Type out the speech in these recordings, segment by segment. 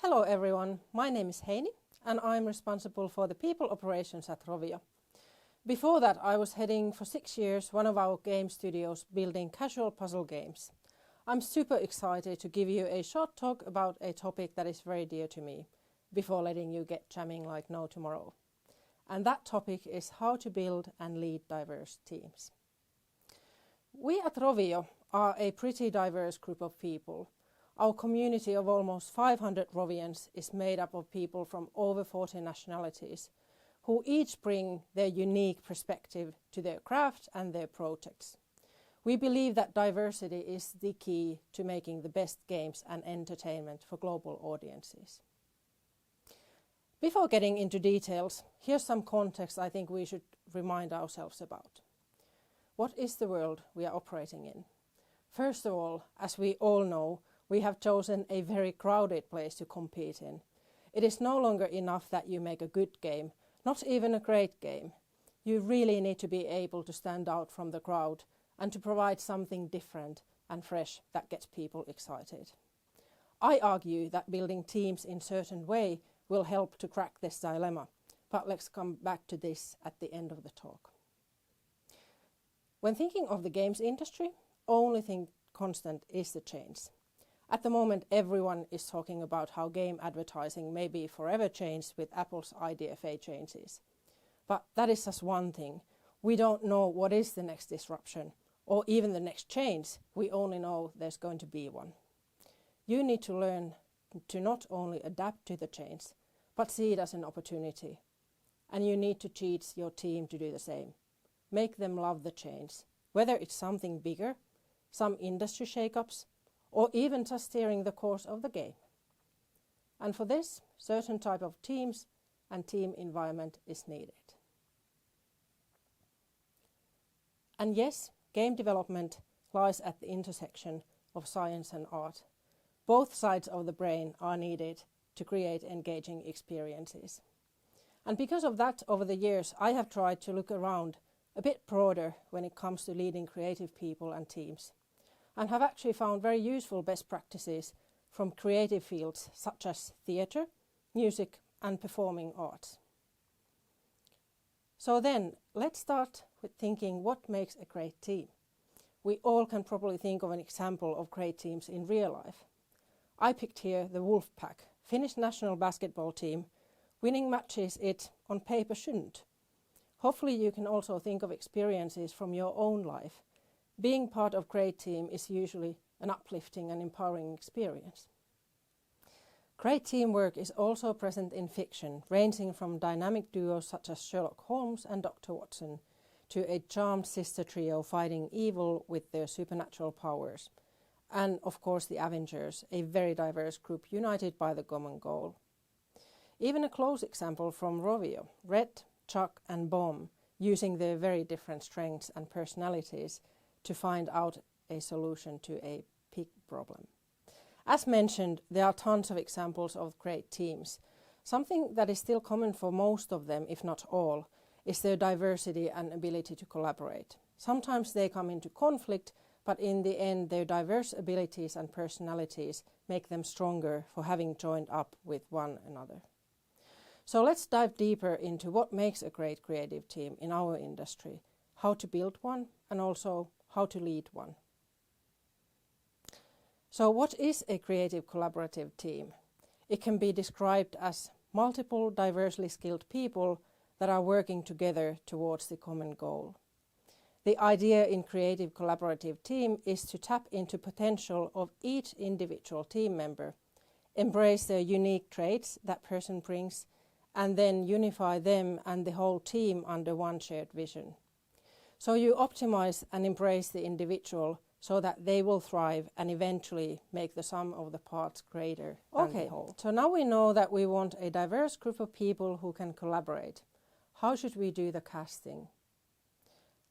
Hello everyone, my name is Heini and I'm responsible for the people operations at Rovio. Before that I was heading for 6 years one of our game studios building casual puzzle games. I'm super excited to give you a short talk about a topic that is very dear to me, before letting you get jamming like no tomorrow. And that topic is how to build and lead diverse teams. We at Rovio are a pretty diverse group of people. Our community of almost 500 Rovians is made up of people from over 40 nationalities, who each bring their unique perspective to their craft and their projects. We believe that diversity is the key to making the best games and entertainment for global audiences. Before getting into details, here's some context I think we should remind ourselves about. What is the world we are operating in? First of all, as we all know, we have chosen a very crowded place to compete in. It is no longer enough that you make a good game, not even a great game. You really need to be able to stand out from the crowd and to provide something different and fresh that gets people excited. I argue that building teams in a certain way will help to crack this dilemma, but let's come back to this at the end of the talk. When thinking of the games industry, only thing constant is the change. At the moment, everyone is talking about how game advertising may be forever changed with Apple's IDFA changes. But that is just one thing. We don't know what is the next disruption or even the next change. We only know there's going to be one. You need to learn to not only adapt to the change, but see it as an opportunity. And you need to teach your team to do the same. Make them love the change, whether it's something bigger, some industry shake-ups, or even just steering the course of the game. And for this, certain type of teams and team environment is needed. And yes, game development lies at the intersection of science and art. Both sides of the brain are needed to create engaging experiences. And because of that, over the years, I have tried to look around a bit broader when it comes to leading creative people and teams, and have actually found very useful best practices from creative fields such as theatre, music and performing arts. So then, let's start with thinking what makes a great team. We all can probably think of an example of great teams in real life. I picked here the Wolfpack, Finnish national basketball team. Winning matches it on paper shouldn't. Hopefully you can also think of experiences from your own life. Being part of a great team is usually an uplifting and empowering experience. Great teamwork is also present in fiction, ranging from dynamic duos such as Sherlock Holmes and Dr. Watson, to a charmed sister trio fighting evil with their supernatural powers, and of course the Avengers, a very diverse group united by the common goal. Even a close example from Rovio, Red, Chuck and Bomb, using their very different strengths and personalities to find out a solution to a pig problem. As mentioned, there are tons of examples of great teams. Something that is still common for most of them, if not all, is their diversity and ability to collaborate. Sometimes they come into conflict, but in the end their diverse abilities and personalities make them stronger for having joined up with one another. So let's dive deeper into what makes a great creative team in our industry, how to build one, and also how to lead one. So what is a creative collaborative team? It can be described as multiple diversely skilled people that are working together towards the common goal. The idea in creative collaborative team is to tap into potential of each individual team member, embrace their unique traits that person brings, and then unify them and the whole team under one shared vision. So you optimize and embrace the individual so that they will thrive and eventually make the sum of the parts greater than the whole. So now we know that we want a diverse group of people who can collaborate. How should we do the casting?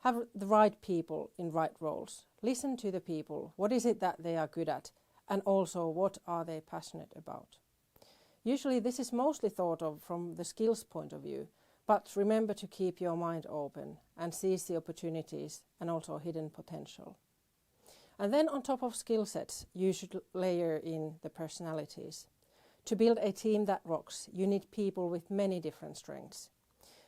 Have the right people in right roles. Listen to the people. What is it that they are good at? And also, what are they passionate about? Usually this is mostly thought of from the skills point of view, but remember to keep your mind open and seize the opportunities and also hidden potential. And then on top of skill sets, you should layer in the personalities. To build a team that rocks, you need people with many different strengths.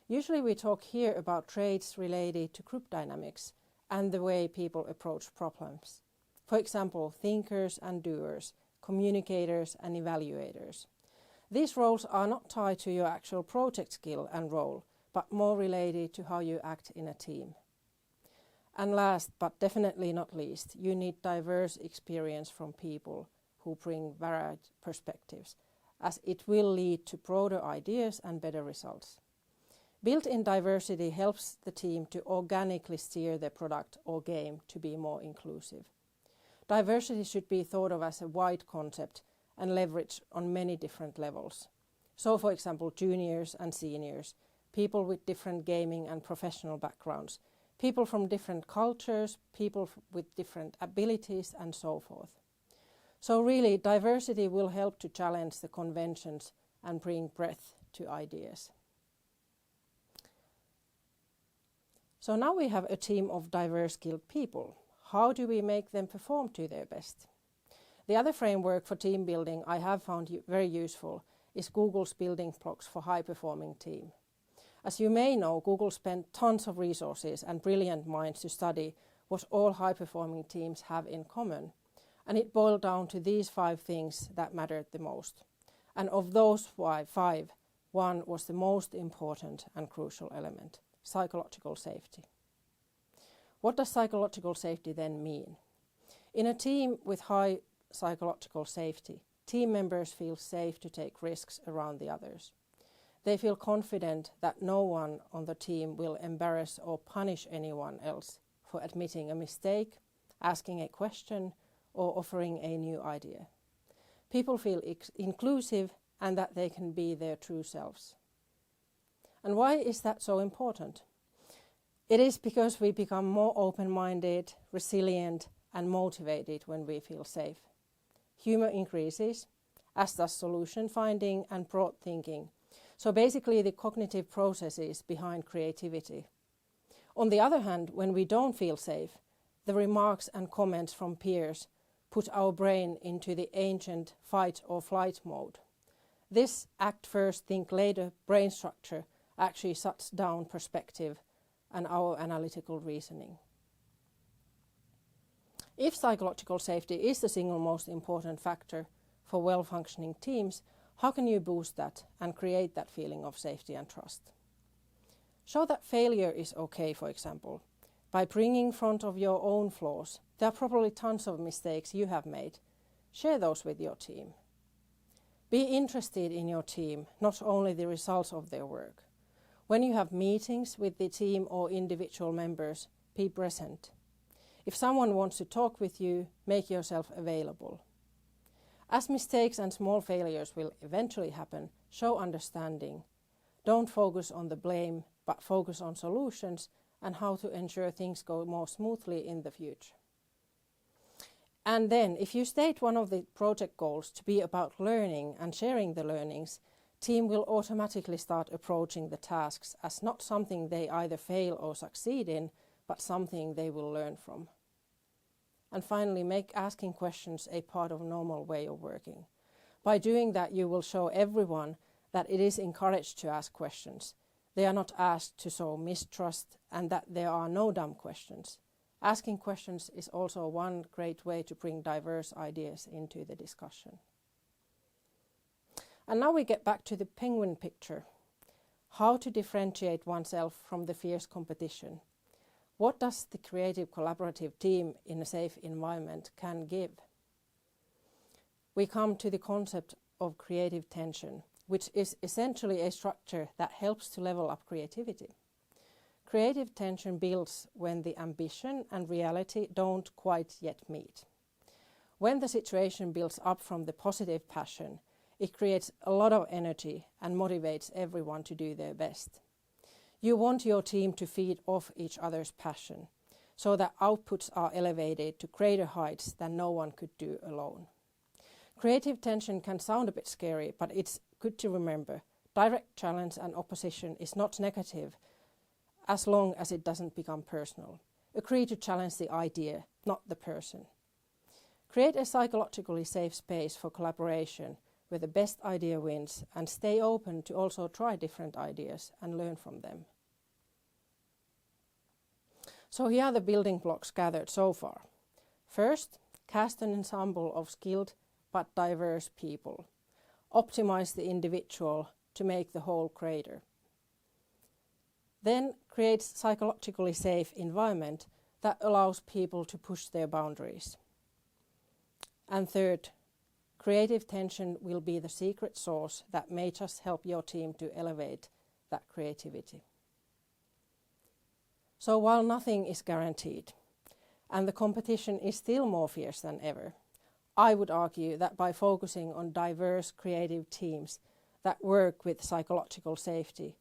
Usually we talk here about traits related to group dynamics and the way people approach problems. For example, thinkers and doers, communicators and evaluators. These roles are not tied to your actual project skill and role, but more related to how you act in a team. And last, but definitely not least, you need diverse experience from people who bring varied perspectives, as it will lead to broader ideas and better results. Built-in diversity helps the team to organically steer their product or game to be more inclusive. Diversity should be thought of as a wide concept and leveraged on many different levels. So, for example, juniors and seniors, people with different gaming and professional backgrounds, people from different cultures, people with different abilities, and so forth. So really, diversity will help to challenge the conventions and bring breadth to ideas. So now we have a team of diverse skilled people. How do we make them perform to their best? The other framework for team building I have found very useful is Google's building blocks for high-performing team. As you may know, Google spent tons of resources and brilliant minds to study what all high-performing teams have in common. And it boiled down to these 5 things that mattered the most. And of those 5, one was the most important and crucial element: psychological safety. What does psychological safety then mean? In a team with high psychological safety, team members feel safe to take risks around the others. They feel confident that no one on the team will embarrass or punish anyone else for admitting a mistake, asking a question, or offering a new idea. People feel inclusive and that they can be their true selves. And why is that so important? It is because we become more open-minded, resilient, and motivated when we feel safe. Humor increases, as does solution finding and broad thinking. So basically the cognitive processes behind creativity. On the other hand, when we don't feel safe, the remarks and comments from peers put our brain into the ancient fight or flight mode. This act first, think later brain structure actually shuts down perspective and our analytical reasoning. If psychological safety is the single most important factor for well-functioning teams, how can you boost that and create that feeling of safety and trust? Show that failure is okay, for example, by bringing in front of your own flaws. There are probably tons of mistakes you have made. Share those with your team. Be interested in your team, not only the results of their work. When you have meetings with the team or individual members, be present. If someone wants to talk with you, make yourself available. As mistakes and small failures will eventually happen, show understanding. Don't focus on the blame, but focus on solutions and how to ensure things go more smoothly in the future. And then, if you state one of the project goals to be about learning and sharing the learnings, team will automatically start approaching the tasks as not something they either fail or succeed in, but something they will learn from. And finally, make asking questions a part of a normal way of working. By doing that, you will show everyone that it is encouraged to ask questions. They are not asked to sow mistrust, and that there are no dumb questions. Asking questions is also one great way to bring diverse ideas into the discussion. And now we get back to the penguin picture. How to differentiate oneself from the fierce competition. What does the creative collaborative team in a safe environment can give? We come to the concept of creative tension, which is essentially a structure that helps to level up creativity. Creative tension builds when the ambition and reality don't quite yet meet. When the situation builds up from the positive passion, it creates a lot of energy and motivates everyone to do their best. You want your team to feed off each other's passion, so that outputs are elevated to greater heights than no one could do alone. Creative tension can sound a bit scary, but it's good to remember. Direct challenge and opposition is not negative, as long as it doesn't become personal. Agree to challenge the idea, not the person. Create a psychologically safe space for collaboration where the best idea wins, and stay open to also try different ideas and learn from them. So here are the building blocks gathered so far. First, cast an ensemble of skilled but diverse people. Optimize the individual to make the whole greater. Then create a psychologically safe environment that allows people to push their boundaries. And third, creative tension will be the secret sauce that may just help your team to elevate that creativity. So while nothing is guaranteed, and the competition is still more fierce than ever, I would argue that by focusing on diverse creative teams that work with psychological safety,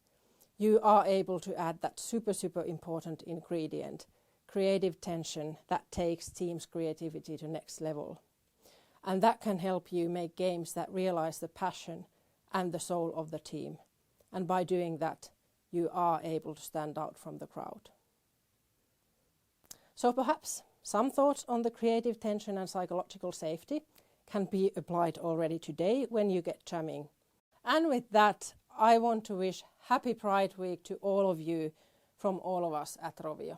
you are able to add that super important ingredient, creative tension, that takes teams' creativity to next level. And that can help you make games that realize the passion and the soul of the team. And by doing that, you are able to stand out from the crowd. So perhaps some thoughts on the creative tension and psychological safety can be applied already today when you get jamming. And with that, I want to wish Happy Pride Week to all of you from all of us at Rovio.